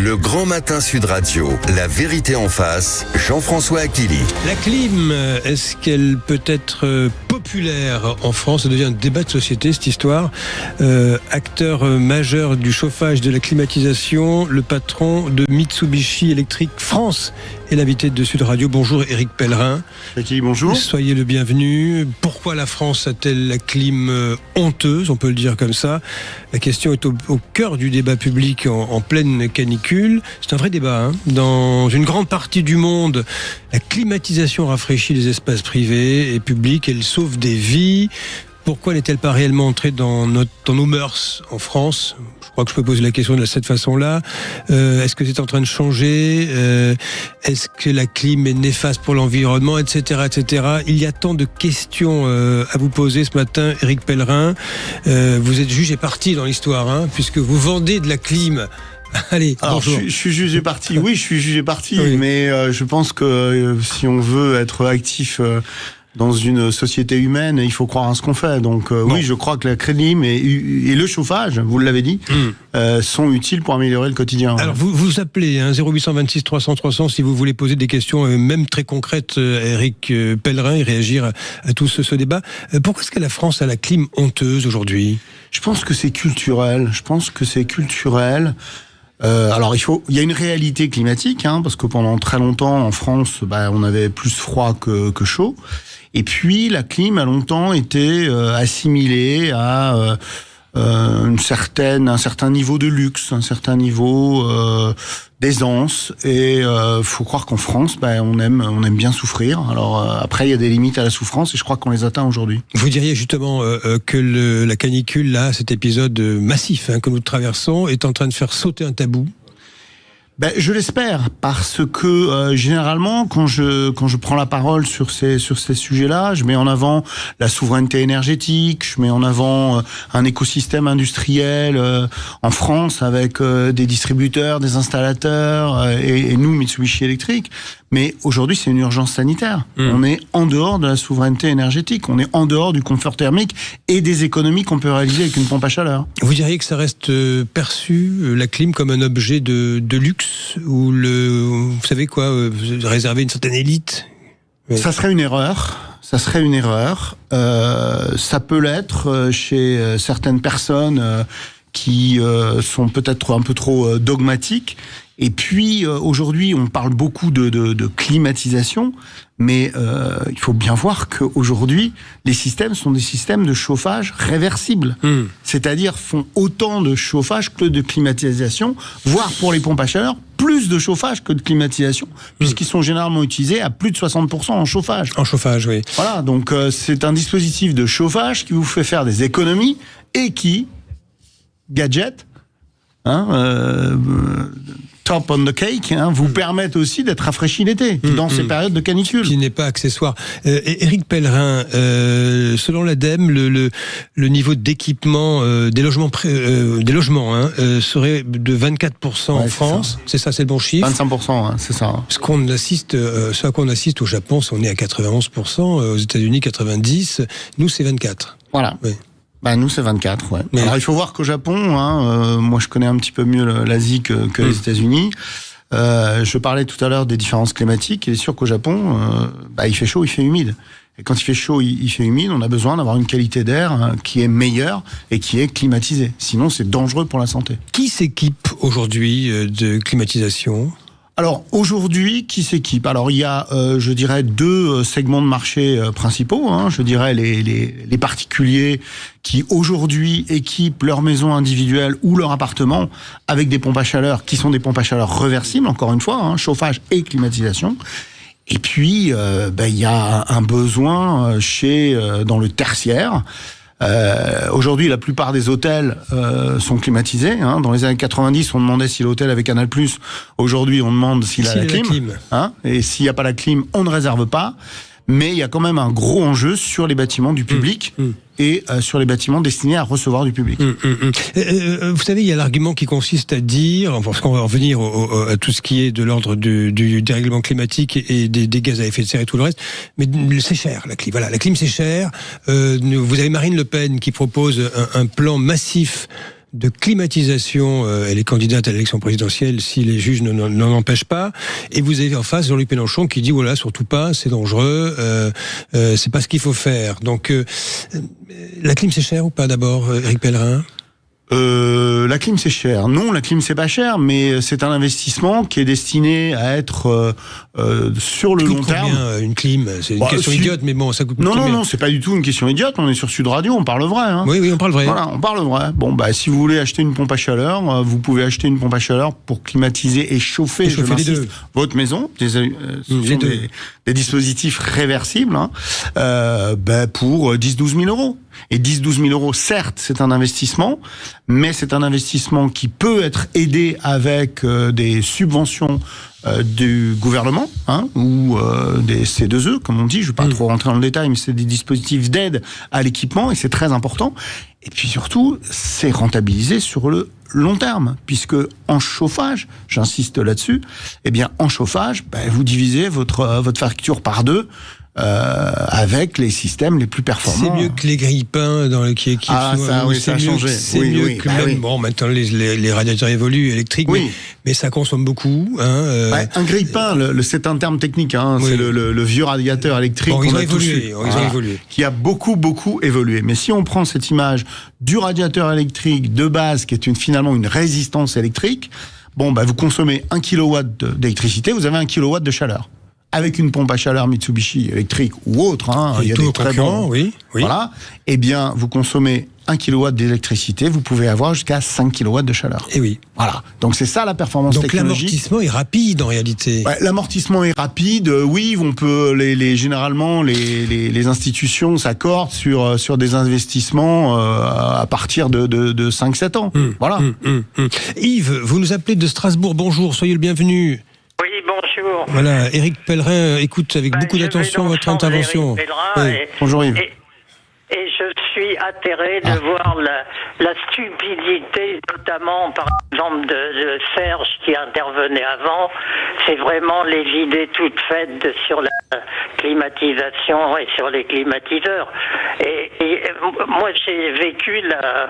Le Grand Matin Sud Radio, la vérité en face, Jean-François Achilly. La clim, est-ce qu'elle peut être populaire en France? Ça devient un débat de société, cette histoire. Acteur majeur du chauffage, de la climatisation, le patron de Mitsubishi Electric France est l'invité de Sud Radio. Bonjour Éric Pellerin. Achilly, bonjour. Soyez le bienvenu. Pourquoi la France a-t-elle la clim honteuse, on peut le dire comme ça? La question est au cœur du débat public en pleine canicule. C'est un vrai débat. Dans une grande partie du monde, la climatisation rafraîchit les espaces privés et publics. Elle sauve des vies. Pourquoi n'est-elle pas réellement entrée dans nos mœurs en France? Je crois que je peux poser la question de cette façon-là. Est-ce que c'est en train de changer? Est-ce que la clim est néfaste pour l'environnement, etc., etc. Il y a tant de questions à vous poser ce matin, Éric Pellerin. Vous êtes juge et partie dans l'histoire, puisque vous vendez de la clim. Allez, alors, bonjour. Je suis juge et partie. Oui, je suis juge et partie, oui. Mais je pense que si on veut être actif dans une société humaine, il faut croire à ce qu'on fait. Donc oui, je crois que la clim et le chauffage, vous l'avez dit, sont utiles pour améliorer le quotidien. Alors vous appelez 0826 300 300 si vous voulez poser des questions même très concrètes à Éric Pellerin et réagir à tout ce débat. Pourquoi est-ce que la France a la clim honteuse aujourd'hui? Je pense que c'est culturel. Alors il y a une réalité climatique, parce que pendant très longtemps en France, on avait plus froid que chaud. Et puis la clim a longtemps été assimilée à un certain niveau de luxe, un certain niveau d'aisance. Et faut croire qu'en France, on aime bien souffrir. Alors après, il y a des limites à la souffrance, et je crois qu'on les atteint aujourd'hui. Vous diriez justement que la canicule, là, cet épisode massif que nous traversons, est en train de faire sauter un tabou? Je l'espère, parce que généralement, quand je prends la parole sur ces sujets-là, je mets en avant la souveraineté énergétique, je mets en avant un écosystème industriel en France avec des distributeurs, des installateurs et nous, Mitsubishi Electric. Mais aujourd'hui, c'est une urgence sanitaire. On est en dehors de la souveraineté énergétique, on est en dehors du confort thermique et des économies qu'on peut réaliser avec une pompe à chaleur. Vous diriez que ça reste perçu, la clim, comme un objet de luxe, ou vous savez quoi, réservé à une certaine élite? Ça serait une erreur. Ça peut l'être chez certaines personnes qui sont peut-être un peu trop dogmatiques. Et puis aujourd'hui, on parle beaucoup de climatisation, mais il faut bien voir qu'aujourd'hui, les systèmes sont des systèmes de chauffage réversibles. C'est-à-dire font autant de chauffage que de climatisation, voire pour les pompes à chaleur, plus de chauffage que de climatisation, puisqu'ils sont généralement utilisés à plus de 60% en chauffage. En chauffage, oui. Voilà, donc c'est un dispositif de chauffage qui vous fait faire des économies et qui, gadget, top on the cake, vous permettent aussi d'être rafraîchi l'été, dans ces périodes de canicule. Qui n'est pas accessoire. Éric Pellerin, selon l'ADEME, le niveau d'équipement des logements serait de 24% en France. C'est ça, c'est le bon chiffre. 25%, c'est ça. Ce à quoi on assiste au Japon, on est à 91%, aux États-Unis 90%, nous c'est 24%. Voilà. Oui. Nous, c'est 24, ouais. Mais alors, il faut voir qu'au Japon, moi, je connais un petit peu mieux l'Asie que les États-Unis. Je parlais tout à l'heure des différences climatiques. Il est sûr qu'au Japon, il fait chaud, il fait humide. Et quand il fait chaud, il fait humide, on a besoin d'avoir une qualité d'air qui est meilleure et qui est climatisée. Sinon, c'est dangereux pour la santé. Qui s'équipe aujourd'hui de climatisation ? Alors aujourd'hui, qui s'équipe? Alors il y a, je dirais, deux segments de marché principaux. Je dirais les particuliers qui aujourd'hui équipent leur maison individuelle ou leur appartement avec des pompes à chaleur qui sont des pompes à chaleur réversibles, encore une fois, chauffage et climatisation. Et puis il y a un besoin dans le tertiaire. Aujourd'hui, la plupart des hôtels sont climatisés. Dans les années 90, on demandait si l'hôtel avait Canal+. Aujourd'hui, on demande s'il a la clim. Et s'il n'y a pas la clim, on ne réserve pas. Mais il y a quand même un gros enjeu sur les bâtiments du public et sur les bâtiments destinés à recevoir du public. Vous savez, il y a l'argument qui consiste à dire, parce qu'on va revenir à tout ce qui est de l'ordre du dérèglement climatique et des gaz à effet de serre et tout le reste, mais c'est cher, la clim. Voilà, la clim, c'est cher. Vous avez Marine Le Pen qui propose un plan massif de climatisation. Elle est candidate à l'élection présidentielle si les juges n'en empêchent pas. Et vous avez en face Jean-Luc Mélenchon qui dit voilà, surtout pas, c'est dangereux, c'est pas ce qu'il faut faire. Donc la clim c'est cher ou pas d'abord, Éric Pellerin? La clim c'est cher. Non, la clim c'est pas cher, mais c'est un investissement qui est destiné à être sur le long terme. Combien, une clim? C'est une question idiote, mais bon, ça coûte combien? Non, c'est pas du tout une question idiote. On est sur Sud Radio, on parle vrai. Hein. Oui, on parle vrai. Voilà, on parle vrai. Bon, si vous voulez acheter une pompe à chaleur, vous pouvez acheter une pompe à chaleur pour climatiser et chauffer les deux. Votre maison. Ce sont des dispositifs réversibles pour 10-12 000 euros. Et 10-12 000 euros, certes, c'est un investissement, mais c'est un investissement qui peut être aidé avec des subventions du gouvernement, ou des C2E, comme on dit. Je ne vais pas trop rentrer dans le détail, mais c'est des dispositifs d'aide à l'équipement, et c'est très important. Et puis surtout, c'est rentabilisé sur le long terme, puisque en chauffage, j'insiste là-dessus, en chauffage, vous divisez votre facture par 2, avec les systèmes les plus performants. C'est mieux que les grille-pains dans le qui ça a changé. C'est mieux que même. Bon, maintenant les radiateurs évoluent électriques, mais ça consomme beaucoup. Un grille-pain, c'est un terme technique. C'est le vieux radiateur électrique. Ils ont évolué. Qui a beaucoup évolué. Mais si on prend cette image du radiateur électrique de base, qui est finalement une résistance électrique, vous consommez 1 kW d'électricité, vous avez 1 kW de chaleur. Avec une pompe à chaleur Mitsubishi électrique ou autre, il y a des très bons. Oui. Voilà. Vous consommez 1 kW d'électricité, vous pouvez avoir jusqu'à 5 kW de chaleur. Et oui. Voilà. Donc c'est ça la performance technologique. Donc l'amortissement est rapide en réalité. L'amortissement est rapide. Oui, on peut généralement les institutions s'accordent sur des investissements à partir de 5-7 ans. Voilà. Yves, vous nous appelez de Strasbourg. Bonjour, soyez le bienvenu. Oui, bonjour. Voilà, Éric Pellerin écoute avec beaucoup d'attention votre intervention. Bonjour Yves. Et je suis atterré de voir la stupidité, notamment par exemple de Serge qui intervenait avant. C'est vraiment les idées toutes faites sur la climatisation et sur les climatiseurs. Et moi j'ai vécu la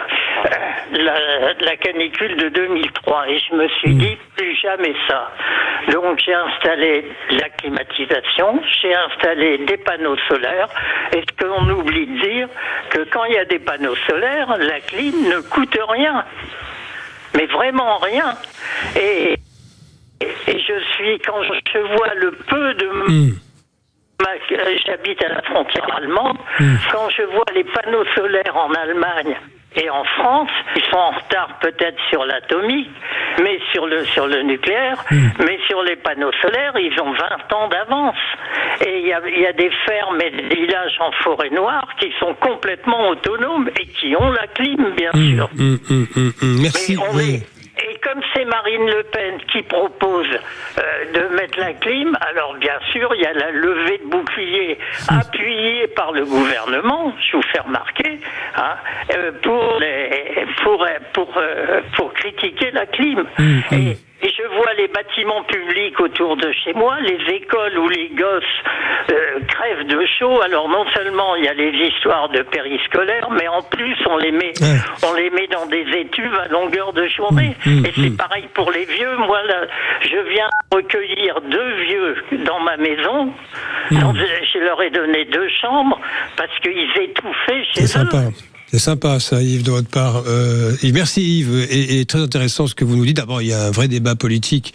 canicule de 2003 et je me suis dit plus jamais ça. Donc j'ai installé la climatisation, j'ai installé des panneaux solaires. Et ce qu'on oublie de dire, que quand il y a des panneaux solaires, la clim ne coûte rien. Mais vraiment rien. Et quand je vois le peu de... J'habite à la frontière allemande. Quand je vois les panneaux solaires en Allemagne et en France, ils sont en retard peut-être sur l'atomique, mais sur le nucléaire, mais sur les panneaux solaires, ils ont 20 ans d'avance. Et il y a des fermes et des villages en forêt noire qui sont complètement autonomes et qui ont la clim, bien sûr. Merci. Et comme c'est Marine Le Pen qui propose de mettre la clim, alors bien sûr, il y a la levée de bouclier appuyée par le gouvernement, je vous fais remarquer, pour critiquer la clim. Et je vois les bâtiments publics autour de chez moi, les écoles où les gosses crèvent de chaud. Alors non seulement il y a les histoires de périscolaires, mais en plus on les met dans des étuves à longueur de journée. Et c'est pareil pour les vieux. Moi, là, je viens recueillir 2 vieux dans ma maison. Je leur ai donné 2 chambres parce qu'ils étouffaient chez eux. C'est sympa ça, Yves, de votre part. Yves, merci Yves, et très intéressant ce que vous nous dites. D'abord, il y a un vrai débat politique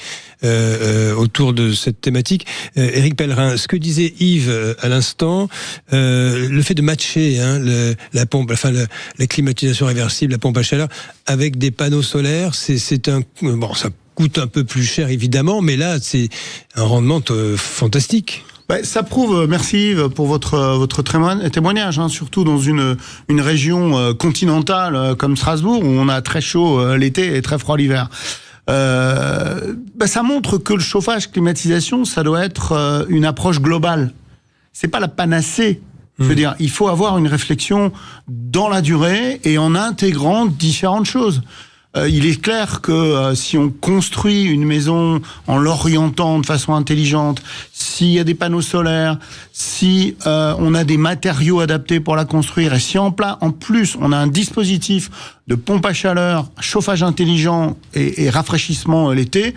autour de cette thématique. Éric Pellerin, ce que disait Yves à l'instant, le fait de matcher la pompe, la climatisation réversible, la pompe à chaleur, avec des panneaux solaires, ça coûte un peu plus cher évidemment, mais là, c'est un rendement fantastique. Ça prouve, merci Yves pour votre témoignage, surtout dans une région continentale comme Strasbourg, où on a très chaud l'été et très froid l'hiver. Ça montre que le chauffage, climatisation, ça doit être une approche globale. C'est pas la panacée. Je veux dire, il faut avoir une réflexion dans la durée et en intégrant différentes choses. il est clair que si on construit une maison en l'orientant de façon intelligente, s'il y a des panneaux solaires, si on a des matériaux adaptés pour la construire, et si en plus on a un dispositif de pompe à chaleur, chauffage intelligent et rafraîchissement l'été,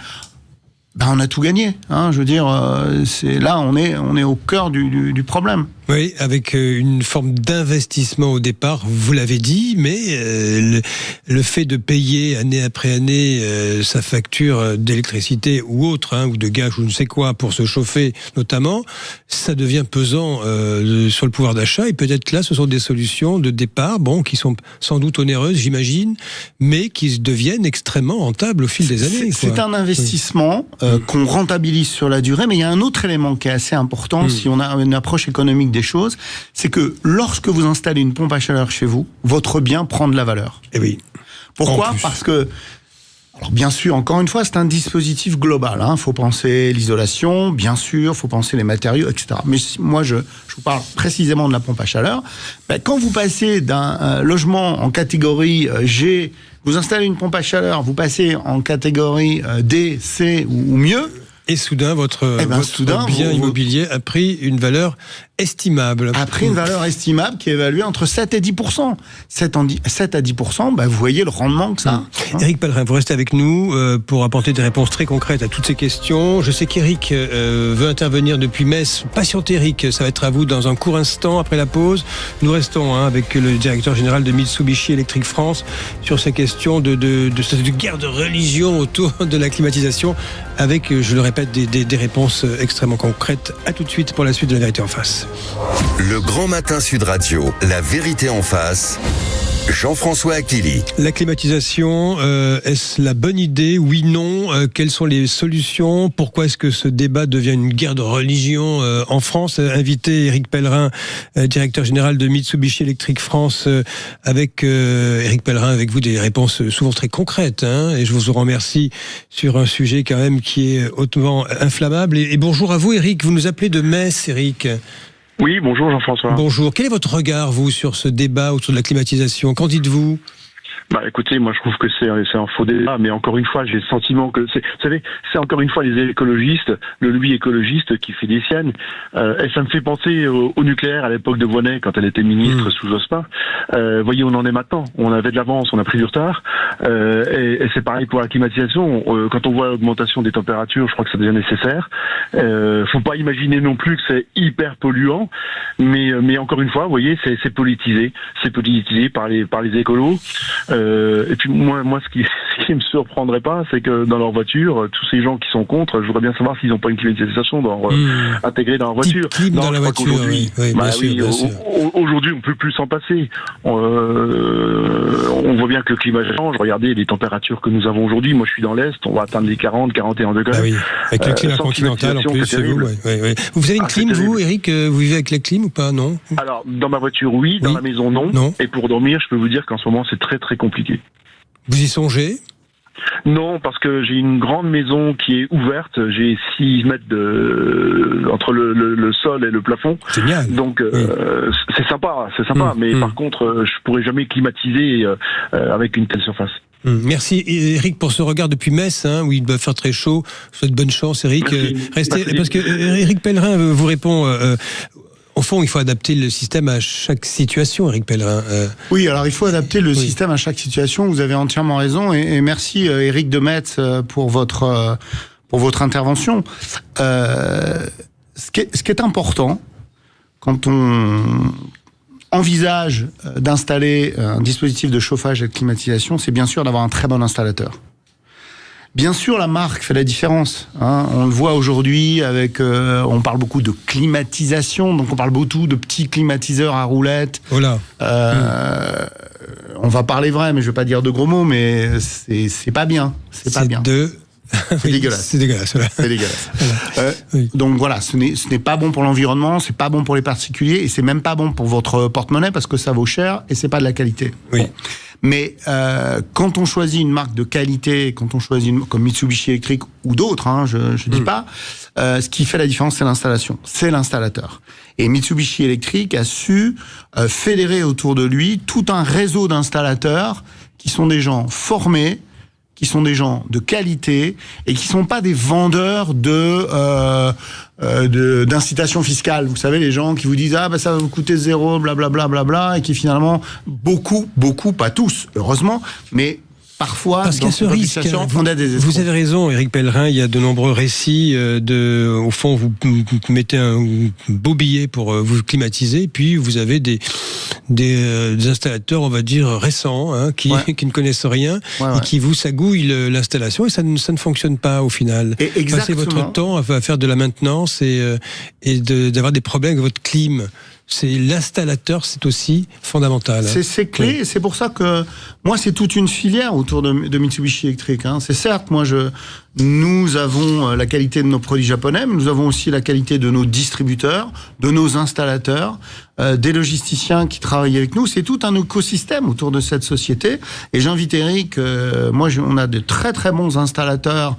on a tout gagné. Je veux dire, on est au cœur du problème. Oui, avec une forme d'investissement au départ, vous l'avez dit, mais le fait de payer année après année sa facture d'électricité ou autre, ou de gaz ou je ne sais quoi, pour se chauffer notamment, ça devient pesant sur le pouvoir d'achat. Et peut-être là, ce sont des solutions de départ, qui sont sans doute onéreuses, j'imagine, mais qui deviennent extrêmement rentables au fil des années. C'est un investissement qu'on rentabilise sur la durée, mais il y a un autre élément qui est assez important si on a une approche économique des choses, c'est que lorsque vous installez une pompe à chaleur chez vous, votre bien prend de la valeur. Et oui. Pourquoi ? Parce que, alors bien sûr, encore une fois, c'est un dispositif global. Faut penser l'isolation, bien sûr, faut penser les matériaux, etc. Mais moi, je vous parle précisément de la pompe à chaleur. Quand vous passez d'un logement en catégorie G, vous installez une pompe à chaleur, vous passez en catégorie D, C ou mieux. Et soudain, votre bien immobilier a pris une valeur estimable. A pris une valeur estimable qui est évaluée entre 7 et 10%. 7 à 10%, vous voyez le rendement que ça a. Éric Pellerin, vous restez avec nous pour apporter des réponses très concrètes à toutes ces questions. Je sais qu'Éric veut intervenir depuis Metz. Patientez Éric, ça va être à vous dans un court instant après la pause. Nous restons avec le directeur général de Mitsubishi Electric France sur ces questions de guerre de religion autour de la climatisation avec, je le répète, des réponses extrêmement concrètes. À tout de suite pour la suite de La Vérité en face. Le Grand Matin Sud Radio, La Vérité en face. Jean-François Akili. La climatisation, est-ce la bonne idée ? Oui, non. Quelles sont les solutions ? Pourquoi est-ce que ce débat devient une guerre de religion en France ? Invité Éric Pellerin, directeur général de Mitsubishi Electric France, avec Éric Pellerin, avec vous des réponses souvent très concrètes. Et je vous en remercie sur un sujet quand même qui est hautement inflammable. Et bonjour à vous Éric, vous nous appelez de Metz, Éric. Oui, bonjour Jean-François. Bonjour. Quel est votre regard, vous, sur ce débat autour de la climatisation ? Qu'en dites-vous ? Écoutez, moi je trouve que c'est un faux débat, mais encore une fois, j'ai le sentiment que vous savez, c'est encore une fois les écologistes, le lobby écologiste qui fait des siennes. Et ça me fait penser au nucléaire à l'époque de Voynet, quand elle était ministre sous Jospin. Voyez, on en est maintenant. On avait de l'avance, on a pris du retard. Et c'est pareil pour la climatisation. Quand on voit l'augmentation des températures, je crois que ça devient nécessaire. Faut pas imaginer non plus que c'est hyper polluant, mais encore une fois, vous voyez, c'est politisé. C'est politisé par les écolos. Et puis moi ce qui me surprendrait pas, c'est que dans leur voiture, tous ces gens qui sont contre, je voudrais bien savoir s'ils n'ont pas une climatisation intégrée dans leur voiture. Dans la voiture, oui, bien sûr. Aujourd'hui, on peut plus s'en passer. On voit bien que le climat change. Regardez les températures que nous avons aujourd'hui. Moi, je suis dans l'Est, on va atteindre les 40, 41 degrés. Ah oui, avec le climat continental en plus, c'est vous. Oui. Vous avez une clim, vous, Éric ? Vous vivez avec la clim ou pas ? Non ? Alors, dans ma voiture, oui. Dans la maison, non. Et pour dormir, je peux vous dire qu'en ce moment, c'est très, très compliqué. Vous y songez ? Non, parce que j'ai une grande maison qui est ouverte. J'ai 6 mètres entre le sol et le plafond. Génial. Donc, c'est sympa. Mais par contre, je pourrais jamais climatiser avec une telle surface. Merci Éric pour ce regard depuis Metz, où il doit faire très chaud. Je vous souhaite bonne chance, Éric. Restez, parce que Éric Pellerin vous répond. Au fond, il faut adapter le système à chaque situation, Éric Pellerin. Oui, alors il faut adapter le système à chaque situation. Vous avez entièrement raison. Et merci Éric de Metz pour votre intervention. Ce qui est important quand on envisage d'installer un dispositif de chauffage et de climatisation, c'est bien sûr d'avoir un très bon installateur. Bien sûr, la marque fait la différence. On le voit aujourd'hui avec... on parle beaucoup de climatisation, donc on parle beaucoup de petits climatiseurs à roulettes. Voilà. On va parler vrai, mais je ne vais pas dire de gros mots, mais c'est pas bien. C'est pas bien. C'est dégueulasse. C'est dégueulasse. Voilà. C'est dégueulasse. Donc voilà, ce n'est pas bon pour l'environnement, c'est pas bon pour les particuliers, et c'est même pas bon pour votre porte-monnaie parce que ça vaut cher et c'est pas de la qualité. Oui. Mais quand on choisit une marque de qualité, quand on choisit comme Mitsubishi Electric ou d'autres, je dis pas, ce qui fait la différence, c'est l'installation, c'est l'installateur. Et Mitsubishi Electric a su fédérer autour de lui tout un réseau d'installateurs qui sont des gens formés, qui sont des gens de qualité et qui sont pas des vendeurs d'incitation fiscale. Vous savez, les gens qui vous disent ça va vous coûter 0, blablabla, bla, et qui finalement beaucoup, pas tous, heureusement, mais parfois, parce qu'il y a ce risque. Vous avez raison, Éric Pellerin, il y a de nombreux récits au fond, vous mettez un beau billet pour vous climatiser, puis vous avez des installateurs, on va dire, récents, qui ne connaissent rien, et qui vous sagouillent l'installation, et ça ne fonctionne pas au final. Et passez votre temps à faire de la maintenance et d'avoir des problèmes avec votre clim. C'est l'installateur, c'est aussi fondamental. C'est clé, et c'est pour ça que moi, c'est toute une filière autour de Mitsubishi Electric. C'est certes, nous avons la qualité de nos produits japonais, mais nous avons aussi la qualité de nos distributeurs, de nos installateurs, des logisticiens qui travaillent avec nous. C'est tout un écosystème autour de cette société. Et j'invite Eric, on a de très très bons installateurs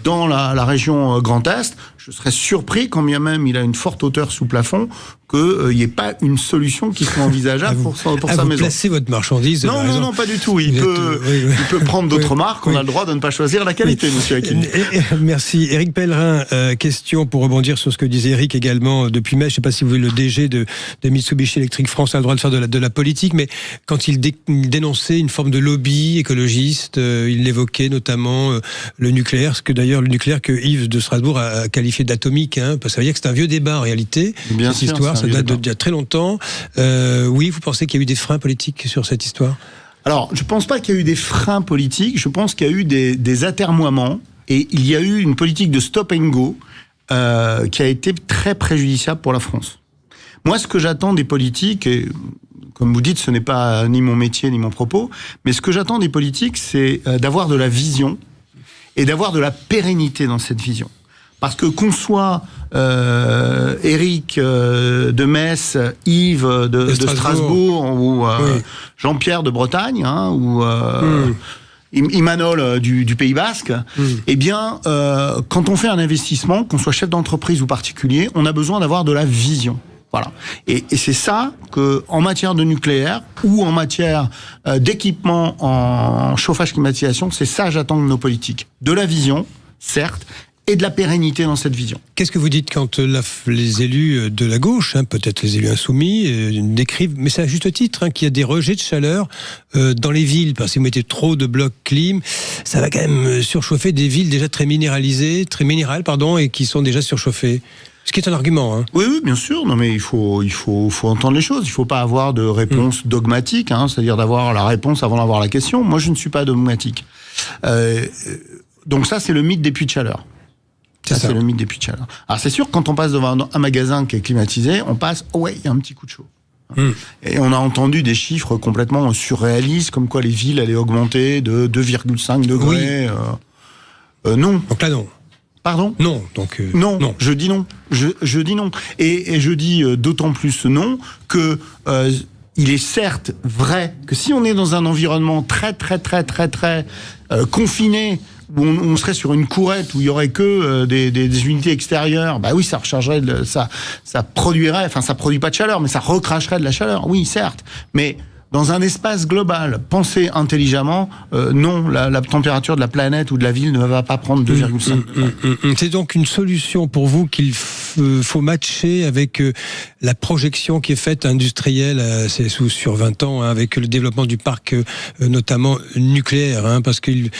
dans la région Grand Est. Je serais surpris, quand bien même il a une forte hauteur sous plafond, qu'il n'y ait pas une solution qui soit envisageable pour sa maison. Vous placez votre marchandise. Non, pas du tout. Il peut prendre d'autres marques. On a le droit de ne pas choisir la qualité, monsieur Hakim. Merci. Éric Pellerin, question pour rebondir sur ce que disait Éric également depuis mai. Je ne sais pas si vous voulez, le DG de Mitsubishi Electric France a le droit de faire de la politique, mais quand il dénonçait une forme de lobby écologiste, il évoquait notamment le nucléaire, ce que d'ailleurs le nucléaire que Yves de Strasbourg a qualifié d'atomique, parce que ça veut dire que c'est un vieux débat en réalité. Bien cette sûr, histoire, ça date d'il y a très longtemps. Oui, vous pensez qu'il y a eu des freins politiques sur cette histoire ? Alors, je ne pense pas qu'il y a eu des freins politiques, je pense qu'il y a eu des atermoiements, et il y a eu une politique de stop and go qui a été très préjudiciable pour la France. Moi, ce que j'attends des politiques, et comme vous dites, ce n'est pas ni mon métier ni mon propos, mais ce que j'attends des politiques, c'est d'avoir de la vision et d'avoir de la pérennité dans cette vision. Parce que qu'on soit Éric de Metz, Yves de Strasbourg ou Jean-Pierre de Bretagne, ou Imanol du Pays Basque, eh bien, quand on fait un investissement, qu'on soit chef d'entreprise ou particulier, on a besoin d'avoir de la vision. Voilà. Et c'est ça que, en matière de nucléaire ou en matière d'équipement en chauffage climatisation, c'est ça que j'attends de nos politiques. De la vision, certes, et de la pérennité dans cette vision. Qu'est-ce que vous dites quand les élus de la gauche, peut-être les élus insoumis, décrivent, mais c'est à juste titre, qu'il y a des rejets de chaleur dans les villes, parce que vous mettez trop de blocs clim, ça va quand même surchauffer des villes déjà très minérales, et qui sont déjà surchauffées. Ce qui est un argument. Oui, bien sûr. Non, mais il faut entendre les choses. Il ne faut pas avoir de réponse dogmatique, c'est-à-dire d'avoir la réponse avant d'avoir la question. Moi, je ne suis pas dogmatique. Donc ça, c'est le mythe des puits de chaleur. C'est le mythe des puits de chaleur. Alors c'est sûr, quand on passe devant un magasin qui est climatisé, on passe, il y a un petit coup de chaud. Et on a entendu des chiffres complètement surréalistes, comme quoi les villes allaient augmenter de 2,5 degrés. Oui. Non. Donc là, non. Pardon ? Non. Donc non. Je dis non. Je dis non. Et je dis d'autant plus non que il est certes vrai que si on est dans un environnement très confiné, où on serait sur une courette où il y aurait que des unités extérieures, oui, ça rechargerait, ça produirait, ça produit pas de chaleur, mais ça recracherait de la chaleur. Oui, certes, mais dans un espace global, penser intelligemment, non, la température de la planète ou de la ville ne va pas prendre 2,5. C'est donc une solution pour vous qu'il faut matcher avec la projection qui est faite industrielle, c'est sur 20 ans, avec le développement du parc, notamment nucléaire, parce qu'il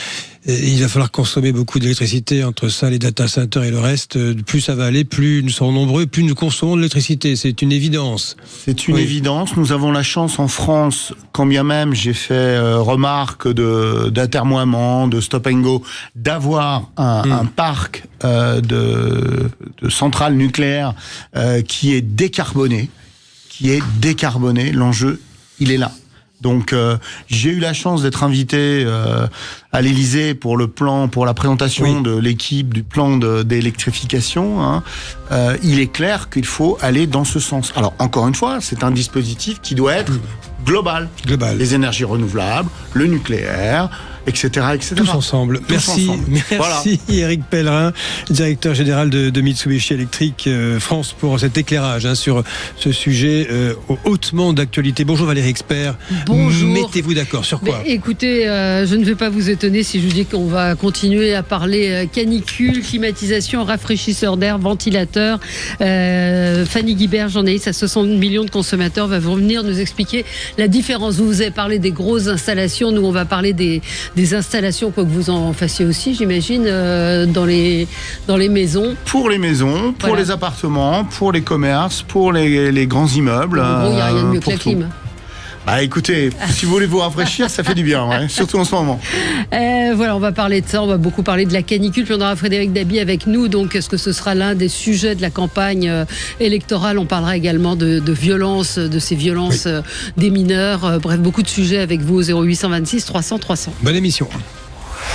va falloir consommer beaucoup d'électricité entre ça, les data centers et le reste. Plus ça va aller, plus nous serons nombreux, plus nous consommons de l'électricité. C'est une évidence. C'est une évidence. Nous avons la chance en France, quand bien même j'ai fait remarque d'atermoiement, de stop and go, d'avoir un parc de centrales nucléaires qui est décarboné. L'enjeu, il est là. Donc j'ai eu la chance d'être invité à l'Élysée pour la présentation de l'équipe du plan d'électrification. Il est clair qu'il faut aller dans ce sens. Alors encore une fois, c'est un dispositif qui doit être global. Les énergies renouvelables, le nucléaire etc., etc. Tous ensemble. Merci Voilà. Éric Pellerin, directeur général de Mitsubishi Electric France, pour cet éclairage sur ce sujet hautement d'actualité. Bonjour Valérie Expert. Bonjour. Mettez-vous d'accord sur quoi? Écoutez, je ne vais pas vous étonner si je vous dis qu'on va continuer à parler canicule, climatisation, rafraîchisseur d'air, ventilateur. Fanny Guibert, journaliste à 60 millions de consommateurs, va venir nous expliquer la différence. Vous avez parlé des grosses installations, nous on va parler des installations, quoi que vous en fassiez aussi, j'imagine, dans les maisons. Pour les maisons, pour les appartements, pour les commerces, pour les grands immeubles. En gros, il n'y a rien de mieux que la clim. Bah écoutez, si vous voulez vous rafraîchir, ça fait du bien, surtout en ce moment. Voilà, on va parler de ça, on va beaucoup parler de la canicule, puis on aura Frédéric Dabi avec nous, donc est-ce que ce sera l'un des sujets de la campagne électorale? On parlera également de violences, de ces violences des mineurs, bref, beaucoup de sujets avec vous au 0826 300 300. Bonne émission.